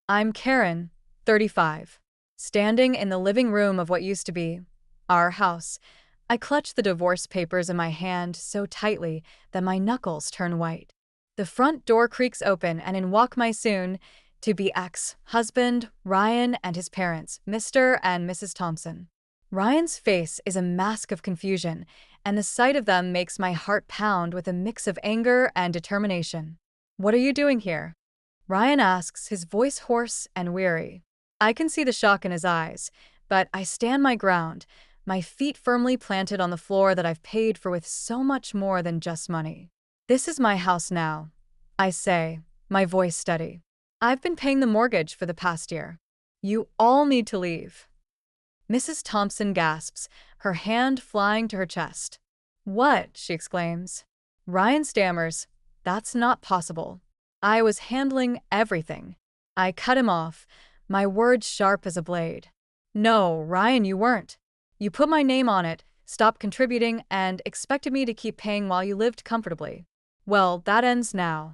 I'm Karen, 35, standing in the living room of what used to be our house. I clutch the divorce papers in my hand so tightly that my knuckles turn white. The front door creaks open, and in walk my soon-to-be ex-husband, Ryan, and his parents, Mr. and Mrs. Thompson. Ryan's face is a mask of confusion, and the sight of them makes my heart pound with a mix of anger and determination. "What are you doing here?" Ryan asks, his voice hoarse and weary. I can see the shock in his eyes, but I stand my ground, my feet firmly planted on the floor that I've paid for with so much more than just money. "This is my house now," I say, my voice steady. "I've been paying the mortgage for the past year. You all need to leave." Mrs. Thompson gasps, her hand flying to her chest. "What?" she exclaims. Ryan stammers, "That's not possible. I was handling everything." I cut him off, my words sharp as a blade. "No, Ryan, you weren't. You put my name on it, stopped contributing, and expected me to keep paying while you lived comfortably. Well, that ends now."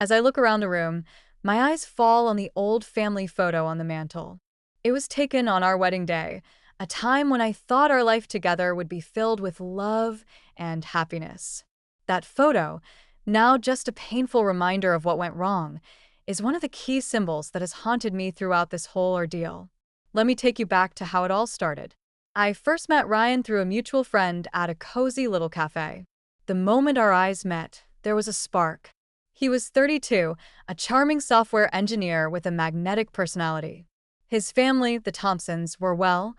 As I look around the room, my eyes fall on the old family photo on the mantel. It was taken on our wedding day, a time when I thought our life together would be filled with love and happiness. That photo, now just a painful reminder of what went wrong, is one of the key symbols that has haunted me throughout this whole ordeal. Let me take you back to how it all started. I first met Ryan through a mutual friend at a cozy little cafe. The moment our eyes met, there was a spark. He was 32, a charming software engineer with a magnetic personality. His family, the Thompsons, were well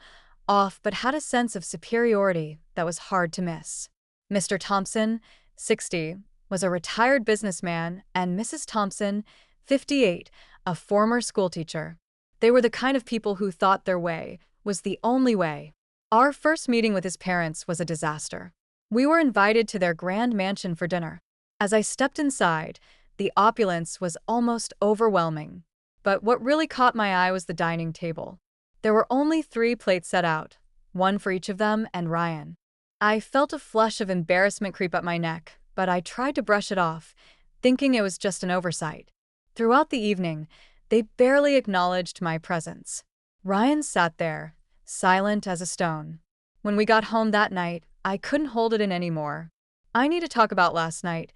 off but had a sense of superiority that was hard to miss. Mr. Thompson, 60, was a retired businessman, and Mrs. Thompson, 58, a former schoolteacher. They were the kind of people who thought their way was the only way. Our first meeting with his parents was a disaster. We were invited to their grand mansion for dinner. As I stepped inside, the opulence was almost overwhelming. But what really caught my eye was the dining table. There were only 3 plates set out, one for each of them and Ryan. I felt a flush of embarrassment creep up my neck, but I tried to brush it off, thinking it was just an oversight. Throughout the evening, they barely acknowledged my presence. Ryan sat there, silent as a stone. When we got home that night, I couldn't hold it in anymore. "I need to talk about last night,"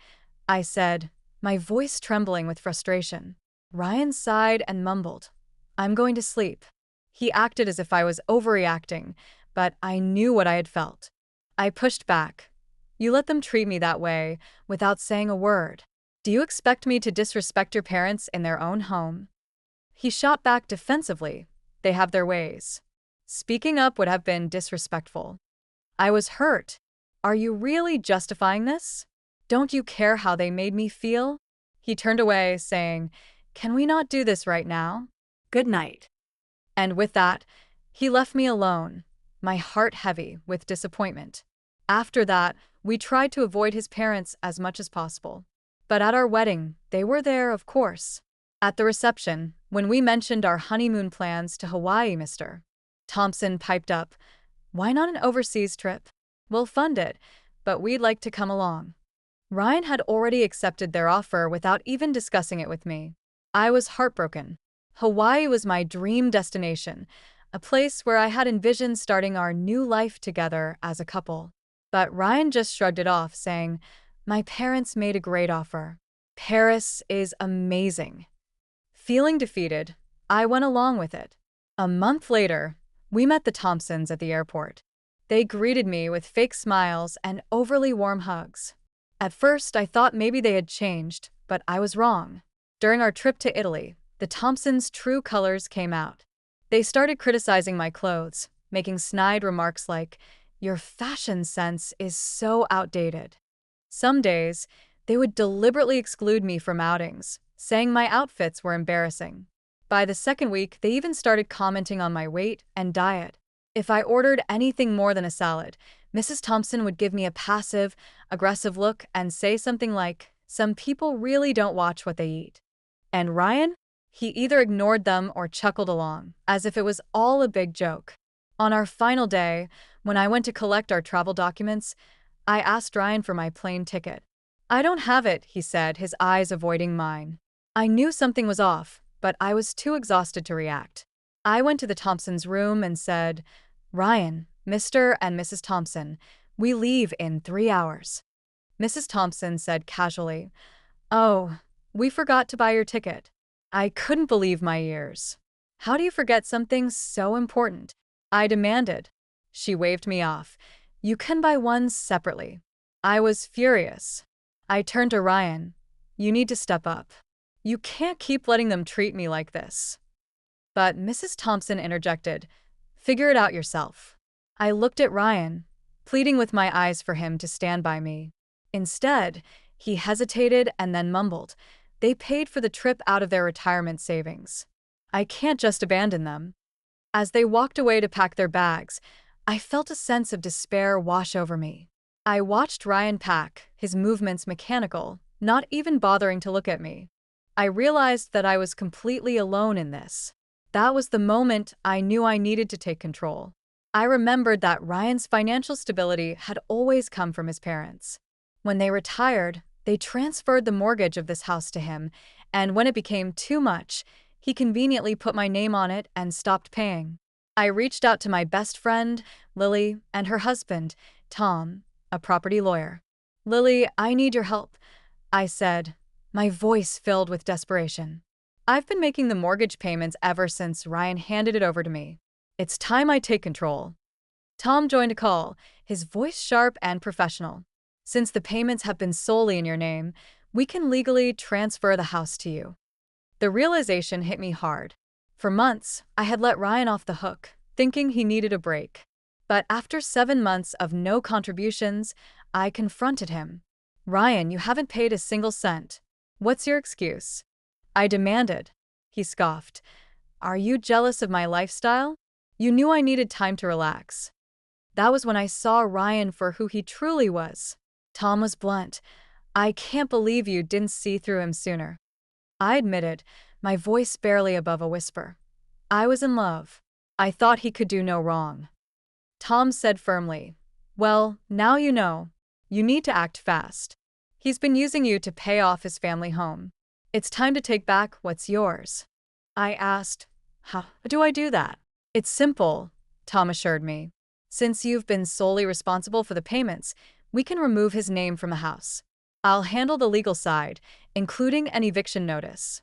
I said, my voice trembling with frustration. Ryan sighed and mumbled, "I'm going to sleep." He acted as if I was overreacting, but I knew what I had felt. I pushed back. "You let them treat me that way, without saying a word. Do you expect me to disrespect your parents in their own home?" He shot back defensively. "They have their ways. Speaking up would have been disrespectful." I was hurt. "Are you really justifying this? Don't you care how they made me feel?" He turned away, saying, "Can we not do this right now? Good night." And with that, he left me alone, my heart heavy with disappointment. After that, we tried to avoid his parents as much as possible. But at our wedding, they were there, of course. At the reception, when we mentioned our honeymoon plans to Hawaii, Mr. Thompson piped up, "Why not an overseas trip? We'll fund it, but we'd like to come along." Ryan had already accepted their offer without even discussing it with me. I was heartbroken. Hawaii was my dream destination, a place where I had envisioned starting our new life together as a couple. But Ryan just shrugged it off, saying, "My parents made a great offer. Paris is amazing." Feeling defeated, I went along with it. A month later, we met the Thompsons at the airport. They greeted me with fake smiles and overly warm hugs. At first, I thought maybe they had changed, but I was wrong. During our trip to Italy, the Thompsons' true colors came out. They started criticizing my clothes, making snide remarks like, "Your fashion sense is so outdated." Some days, they would deliberately exclude me from outings, saying my outfits were embarrassing. By the second week, they even started commenting on my weight and diet. If I ordered anything more than a salad, Mrs. Thompson would give me a passive, aggressive look and say something like, "Some people really don't watch what they eat." And Ryan? He either ignored them or chuckled along, as if it was all a big joke. On our final day, when I went to collect our travel documents, I asked Ryan for my plane ticket. "I don't have it," he said, his eyes avoiding mine. I knew something was off, but I was too exhausted to react. I went to the Thompsons' room and said, "Ryan, Mr. and Mrs. Thompson, we leave in 3 hours." Mrs. Thompson said casually, "Oh, we forgot to buy your ticket." I couldn't believe my ears. "How do you forget something so important?" I demanded. She waved me off. "You can buy one separately." I was furious. I turned to Ryan. "You need to step up. You can't keep letting them treat me like this." But Mrs. Thompson interjected, "Figure it out yourself." I looked at Ryan, pleading with my eyes for him to stand by me. Instead, he hesitated and then mumbled, "They paid for the trip out of their retirement savings. I can't just abandon them." As they walked away to pack their bags, I felt a sense of despair wash over me. I watched Ryan pack, his movements mechanical, not even bothering to look at me. I realized that I was completely alone in this. That was the moment I knew I needed to take control. I remembered that Ryan's financial stability had always come from his parents. When they retired, they transferred the mortgage of this house to him, and when it became too much, he conveniently put my name on it and stopped paying. I reached out to my best friend, Lily, and her husband, Tom, a property lawyer. "Lily, I need your help," I said, my voice filled with desperation. "I've been making the mortgage payments ever since Ryan handed it over to me. It's time I take control." Tom joined a call, his voice sharp and professional. "Since the payments have been solely in your name, we can legally transfer the house to you." The realization hit me hard. For months, I had let Ryan off the hook, thinking he needed a break. But after 7 months of no contributions, I confronted him. "Ryan, you haven't paid a single cent. What's your excuse?" I demanded. He scoffed. "Are you jealous of my lifestyle? You knew I needed time to relax." That was when I saw Ryan for who he truly was. Tom was blunt. "I can't believe you didn't see through him sooner." I admitted, my voice barely above a whisper. "I was in love. I thought he could do no wrong." Tom said firmly, "Well, now you know. You need to act fast. He's been using you to pay off his family home. It's time to take back what's yours." I asked, "How do I do that?" "It's simple," Tom assured me. "Since you've been solely responsible for the payments, we can remove his name from the house. I'll handle the legal side, including an eviction notice."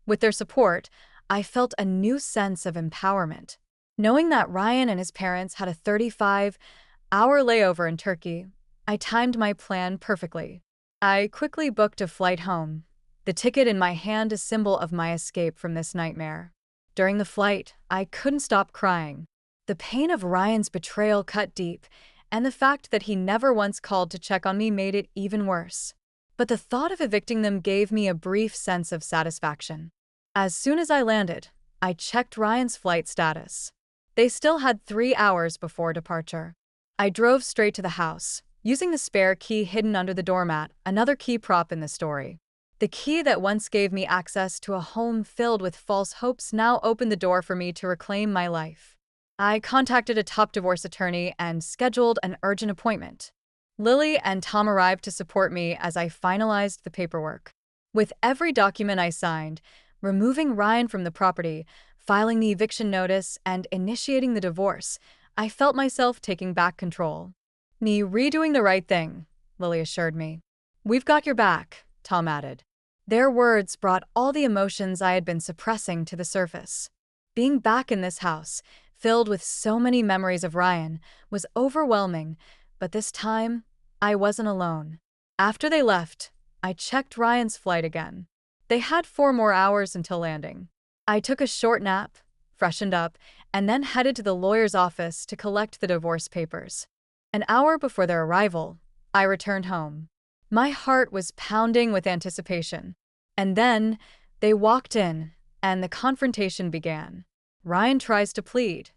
With their support, I felt a new sense of empowerment. Knowing that Ryan and his parents had a 35-hour layover in Turkey, I timed my plan perfectly. I quickly booked a flight home, the ticket in my hand a symbol of my escape from this nightmare. During the flight, I couldn't stop crying. The pain of Ryan's betrayal cut deep, and the fact that he never once called to check on me made it even worse. But the thought of evicting them gave me a brief sense of satisfaction. As soon as I landed, I checked Ryan's flight status. They still had 3 hours before departure. I drove straight to the house, using the spare key hidden under the doormat, another key prop in the story. The key that once gave me access to a home filled with false hopes now opened the door for me to reclaim my life. I contacted a top divorce attorney and scheduled an urgent appointment. Lily and Tom arrived to support me as I finalized the paperwork. With every document I signed, removing Ryan from the property, filing the eviction notice, and initiating the divorce, I felt myself taking back control. "Me redoing the right thing," Lily assured me. "We've got your back," Tom added. Their words brought all the emotions I had been suppressing to the surface. Being back in this house, filled with so many memories of Ryan, was overwhelming, but this time, I wasn't alone. After they left, I checked Ryan's flight again. They had 4 more hours until landing. I took a short nap, freshened up, and then headed to the lawyer's office to collect the divorce papers. An hour before their arrival, I returned home. My heart was pounding with anticipation. And then, they walked in, and the confrontation began. Ryan tries to plead.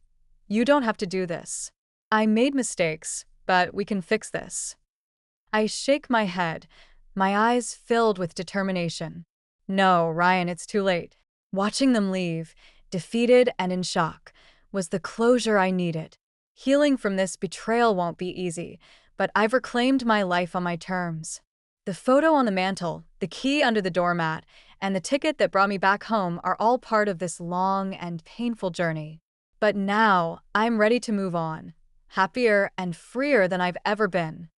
"You don't have to do this. I made mistakes, but we can fix this." I shake my head, my eyes filled with determination. "No, Ryan, it's too late." Watching them leave, defeated and in shock, was the closure I needed. Healing from this betrayal won't be easy, but I've reclaimed my life on my terms. The photo on the mantel, the key under the doormat, and the ticket that brought me back home are all part of this long and painful journey. But now I'm ready to move on, happier and freer than I've ever been.